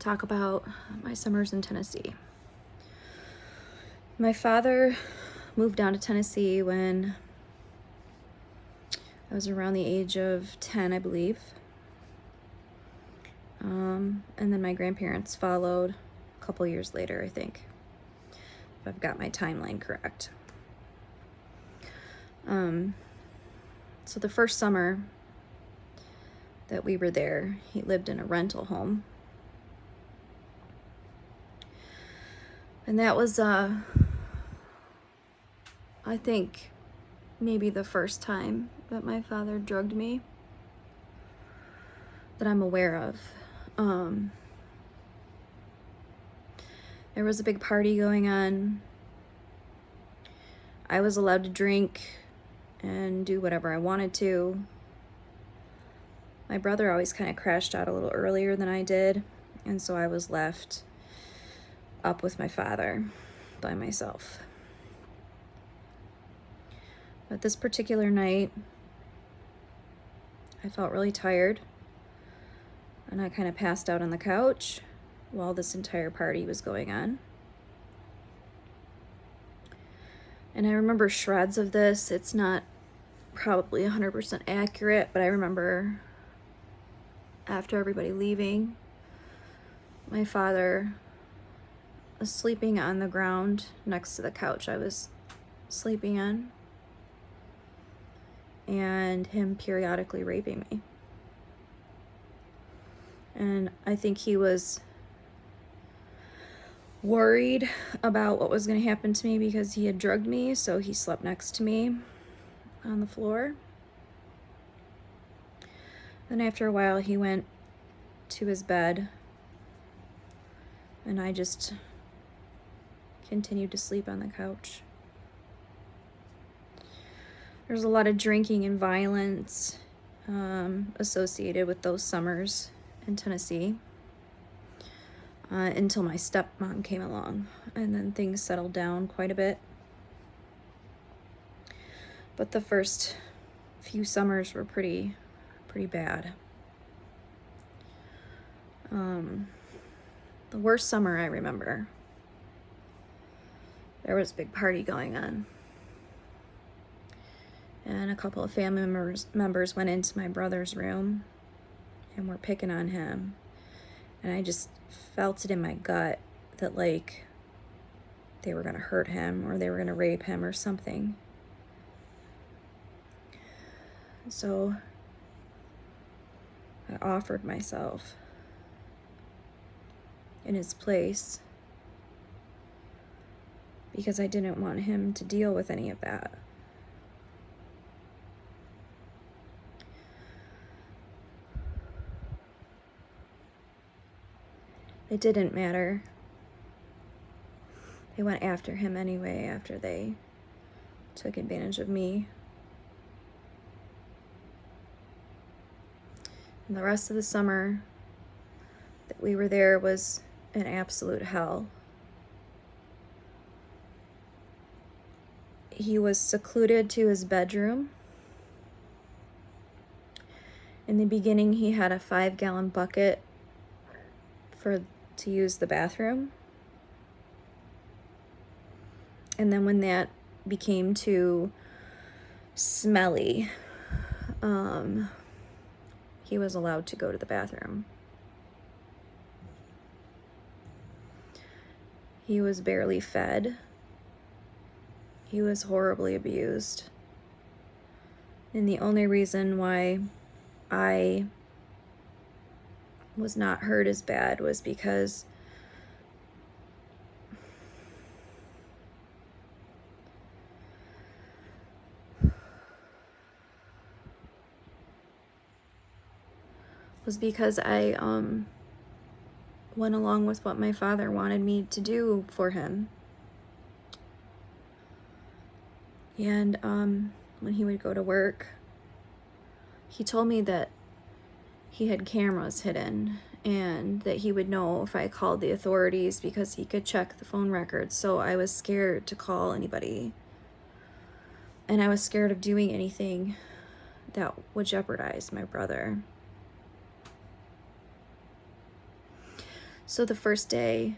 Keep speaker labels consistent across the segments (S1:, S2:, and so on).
S1: talk about my summers in Tennessee. My father moved down to Tennessee when I was around the age of 10, I believe. And then my grandparents followed a couple years later, I think, if I've got my timeline correct. So the first summer that we were there, he lived in a rental home. And that was, I think, maybe the first time that my father drugged me that I'm aware of. There was a big party going on. I was allowed to drink and do whatever I wanted to. My brother always kind of crashed out a little earlier than I did, and so I was left up with my father by myself. But this particular night, I felt really tired, and I kind of passed out on the couch while this entire party was going on. And I remember shreds of this. It's not probably 100% accurate, but I remember after everybody leaving, my father was sleeping on the ground next to the couch I was sleeping on, and him periodically raping me. And I think he was worried about what was going to happen to me because he had drugged me, so he slept next to me on the floor. Then after a while, he went to his bed, and I just continued to sleep on the couch. There's a lot of drinking and violence associated with those summers in Tennessee until my stepmom came along, and then things settled down quite a bit. But the first few summers were pretty bad. The worst summer I remember, there was a big party going on, and a couple of family members went into my brother's room and were picking on him, and I just felt it in my gut that, like, they were gonna hurt him or they were gonna rape him or something. So I offered myself in his place because I didn't want him to deal with any of that. It didn't matter. They went after him anyway after they took advantage of me. And the rest of the summer that we were there was an absolute hell. He was secluded to his bedroom. In the beginning, he had a 5-gallon bucket to use the bathroom. And then when that became too smelly, he was allowed to go to the bathroom. He was barely fed. He was horribly abused. And the only reason why I was not hurt as bad was because I went along with what my father wanted me to do for him. And when he would go to work, he told me that he had cameras hidden and that he would know if I called the authorities because he could check the phone records. So I was scared to call anybody, and I was scared of doing anything that would jeopardize my brother. So the first day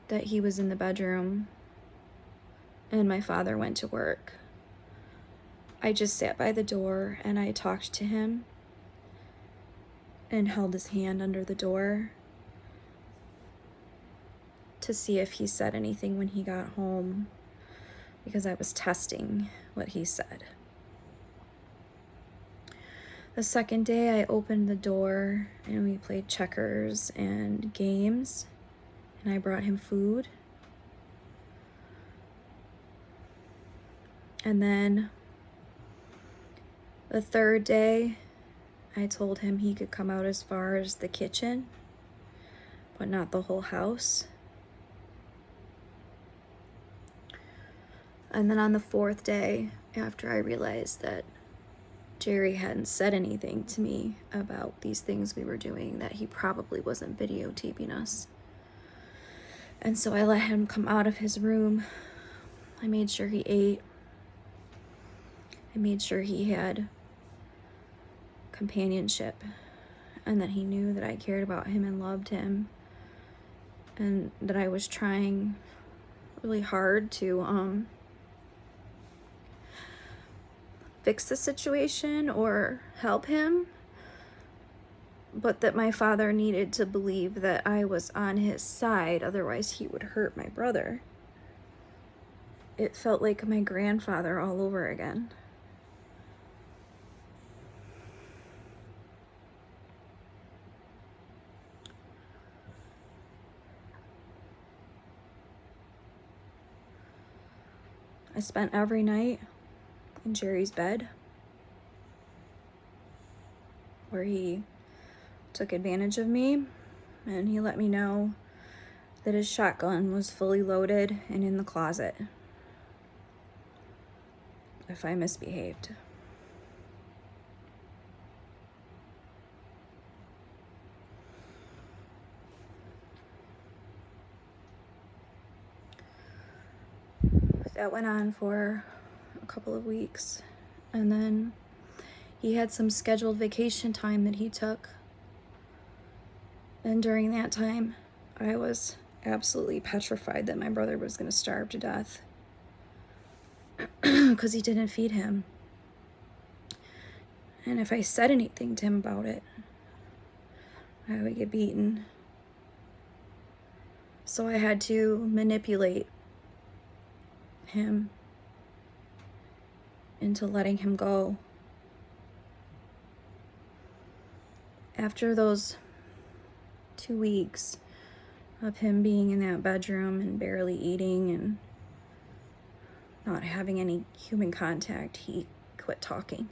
S1: that he was in the bedroom and my father went to work, I just sat by the door and I talked to him and held his hand under the door to see if he said anything when he got home, because I was testing what he said. The second day I opened the door and we played checkers and games, and I brought him food. And then the third day I told him he could come out as far as the kitchen, but not the whole house. And then on the fourth day, after I realized that Jerry hadn't said anything to me about these things we were doing, that he probably wasn't videotaping us. And so I let him come out of his room. I made sure he ate. I made sure he had companionship and that he knew that I cared about him and loved him, and that I was trying really hard to fix the situation or help him, but that my father needed to believe that I was on his side, otherwise he would hurt my brother. It felt like my grandfather all over again. I spent every night in Jerry's bed, where he took advantage of me, and he let me know that his shotgun was fully loaded and in the closet if I misbehaved. That went on for a couple of weeks, and then he had some scheduled vacation time that he took, and during that time I was absolutely petrified that my brother was going to starve to death because he didn't feed him. And if I said anything to him about it, I would get beaten. So I had to manipulate him into letting him go. After those 2 weeks of him being in that bedroom and barely eating and not having any human contact, he quit talking.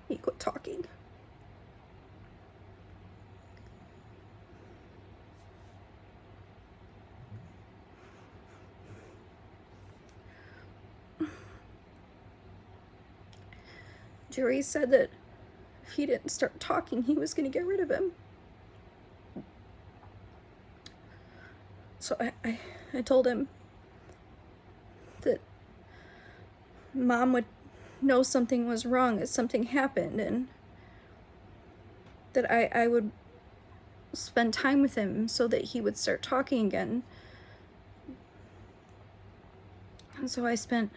S1: He quit talking. Jerry said that if he didn't start talking, he was going to get rid of him. So I told him that Mom would know something was wrong, that something happened, and that I would spend time with him so that he would start talking again. And so I spent,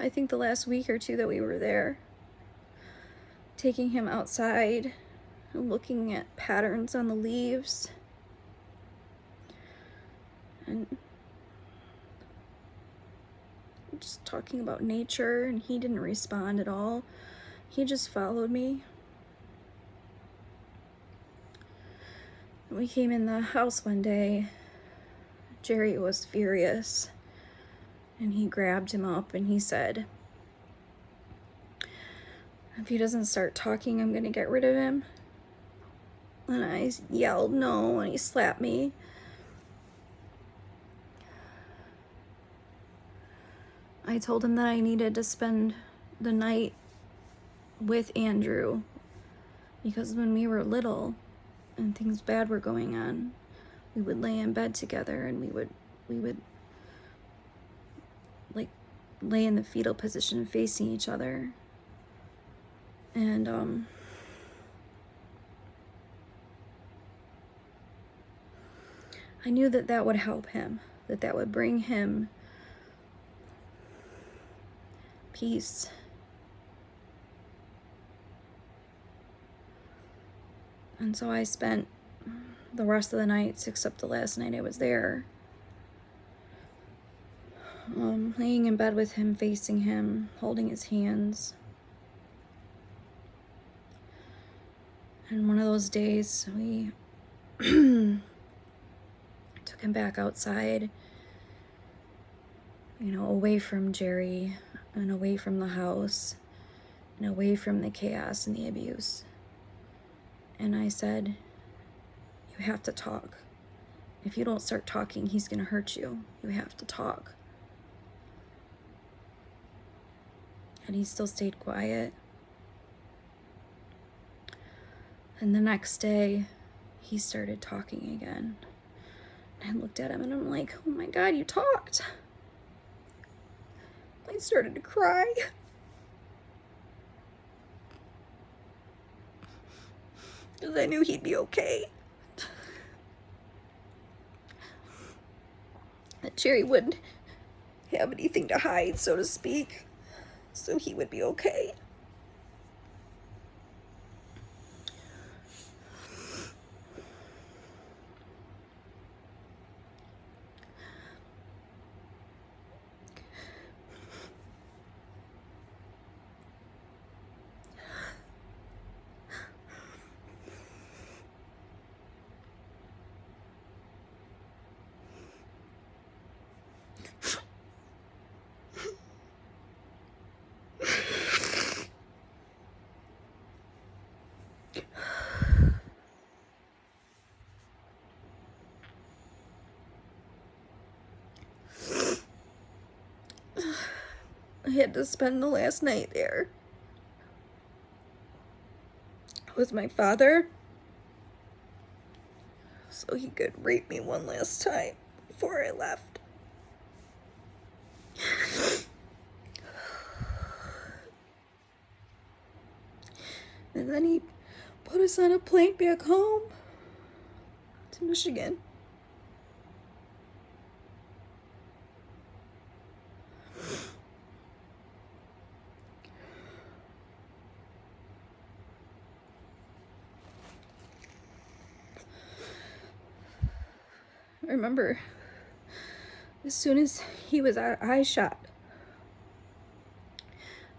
S1: I think, the last week or two that we were there, taking him outside and looking at patterns on the leaves and just talking about nature, and he didn't respond at all. He just followed me. We came in the house one day. Jerry was furious, and he grabbed him up and he said, "If he doesn't start talking, I'm gonna get rid of him." And I yelled no, and he slapped me. I told him that I needed to spend the night with Andrew, because when we were little and things bad were going on, we would lay in bed together and we would like lay in the fetal position facing each other. And I knew that that would help him, that that would bring him peace. And so I spent the rest of the nights, except the last night I was there, laying in bed with him, facing him, holding his hands. And one of those days, we took him back outside, you know, away from Jerry and away from the house and away from the chaos and the abuse. And I said, you have to talk. If you don't start talking, he's going to hurt you. You have to talk. And he still stayed quiet. And the next day, he started talking again. And I looked at him and I'm like, oh my God, you talked. I started to cry. Because I knew he'd be okay. That Jerry wouldn't have anything to hide, so to speak. So he would be okay. I had to spend the last night there with my father so he could rape me one last time before I left. And then he put us on a plane back home to Michigan. I remember as soon as he was out of eye shot,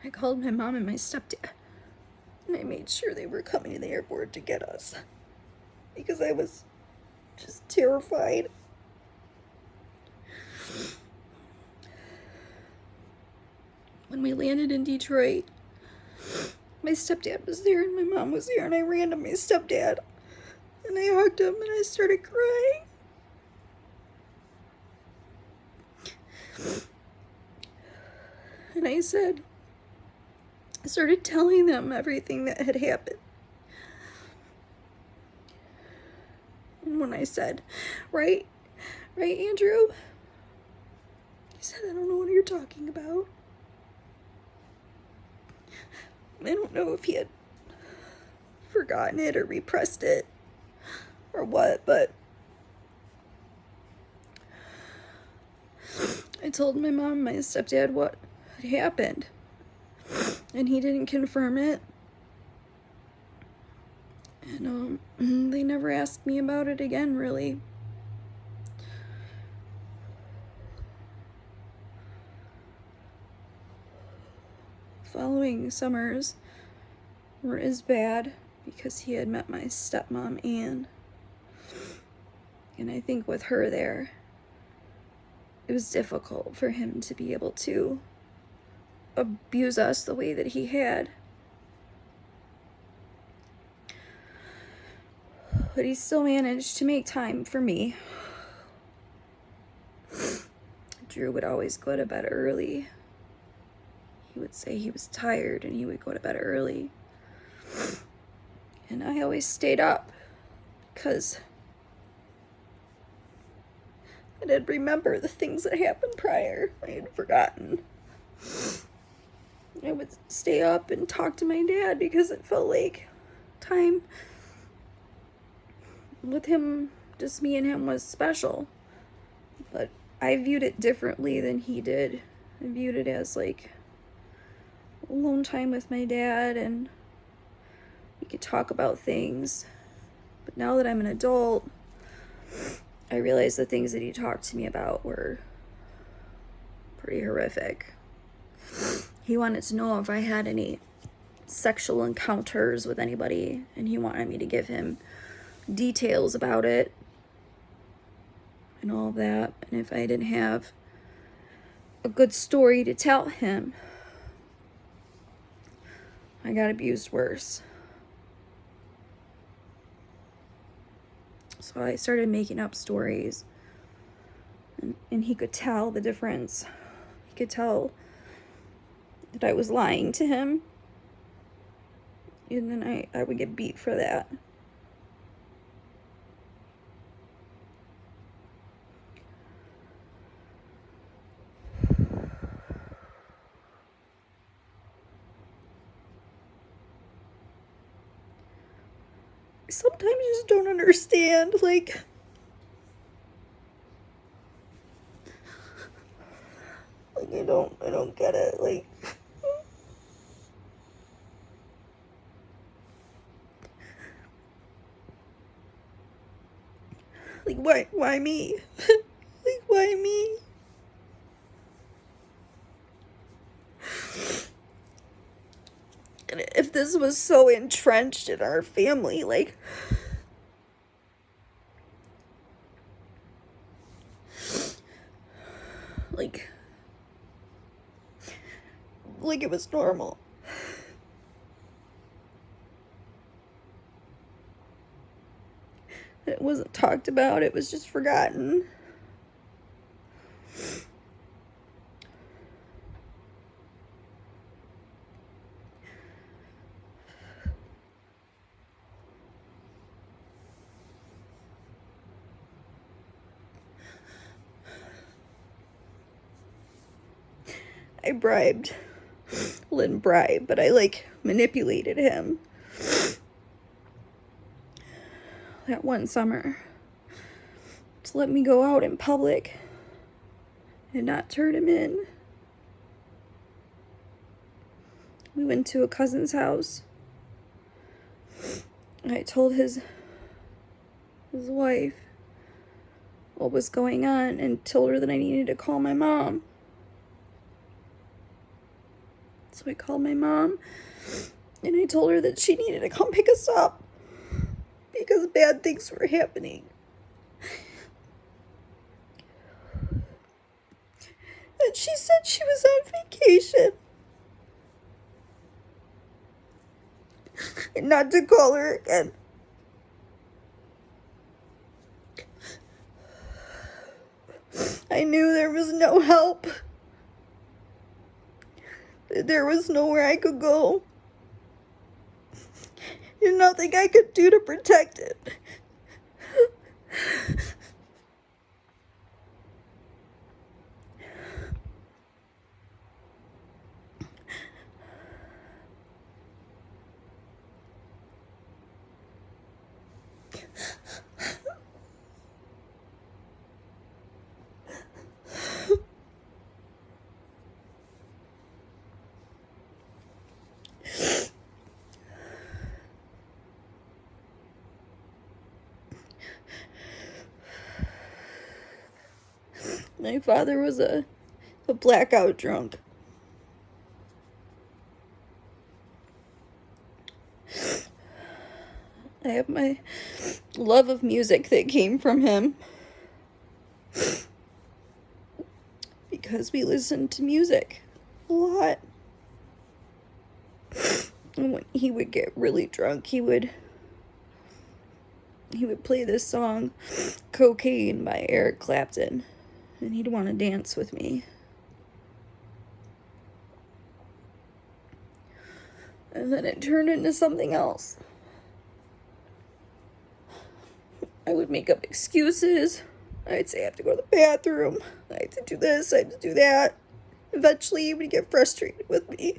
S1: I called my mom and my stepdad, and I made sure they were coming to the airport to get us because I was just terrified. When we landed in Detroit, my stepdad was there and my mom was there, and I ran to my stepdad and I hugged him and I started crying. And I started telling them everything that had happened. And when I said, right, Andrew? He said, I don't know what you're talking about. I don't know if he had forgotten it or repressed it or what, but I told my mom and my stepdad what had happened, and he didn't confirm it, and they never asked me about it again, really. Following summers were as bad because he had met my stepmom, Anne, and I think with her there, it was difficult for him to be able to abuse us the way that he had. But he still managed to make time for me. Drew would always go to bed early. He would say he was tired and he would go to bed early. And I always stayed up because I didn't remember the things that happened prior. I had forgotten. I would stay up and talk to my dad because it felt like time with him just me and him was special. But I viewed it differently than he did. I viewed it as like alone time with my dad, and we could talk about things. But now that I'm an adult, I realize the things that he talked to me about were pretty horrific. He wanted to know if I had any sexual encounters with anybody, and he wanted me to give him details about it and all of that. And if I didn't have a good story to tell him, I got abused worse. So I started making up stories, and he could tell the difference. He could tell that I was lying to him, and then I would get beat for that. Sometimes you just don't understand, like, I don't get it, like, why me? Like, why me? And if this was so entrenched in our family, like it was normal. It wasn't talked about, it was just forgotten. I bribed. Well, didn't bribe, but I manipulated him. That one summer, to let me go out in public and not turn him in. We went to a cousin's house. I told his wife what was going on and told her that I needed to call my mom. So I called my mom and I told her that she needed to come pick us up because bad things were happening. And she said she was on vacation and not to call her again. I knew there was no help. There was nowhere I could go. There's nothing I could do to protect it. My father was a blackout drunk. I have my love of music that came from him because we listened to music a lot. And when he would get really drunk, he would play this song, Cocaine by Eric Clapton, and he'd want to dance with me. And then it turned into something else. I would make up excuses. I'd say I have to go to the bathroom. I have to do this, I have to do that. Eventually he would get frustrated with me.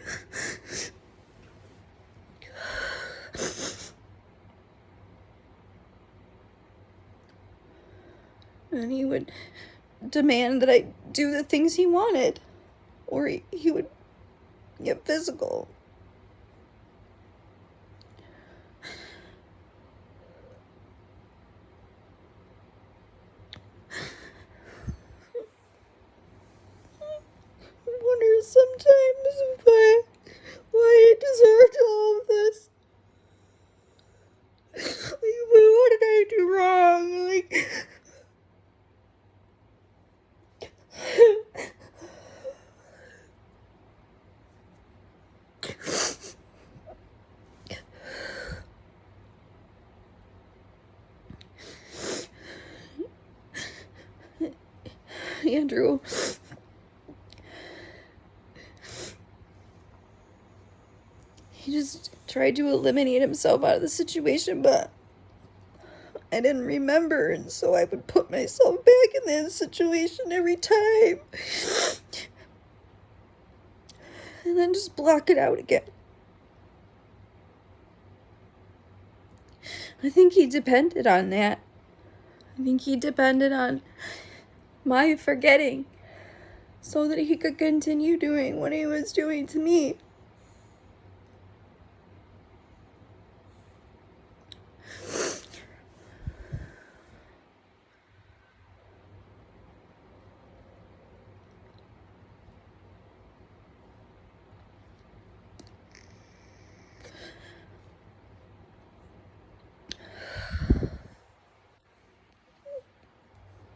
S1: And he would demand that I do the things he wanted, or he would get physical. I wonder sometimes why I deserved all of this. Like, what did I do wrong? Like, Andrew, he just tried to eliminate himself out of the situation, but I didn't remember, and so I would put myself back in that situation every time. And then just block it out again. I think he depended on that. I think he depended on my forgetting so that he could continue doing what he was doing to me.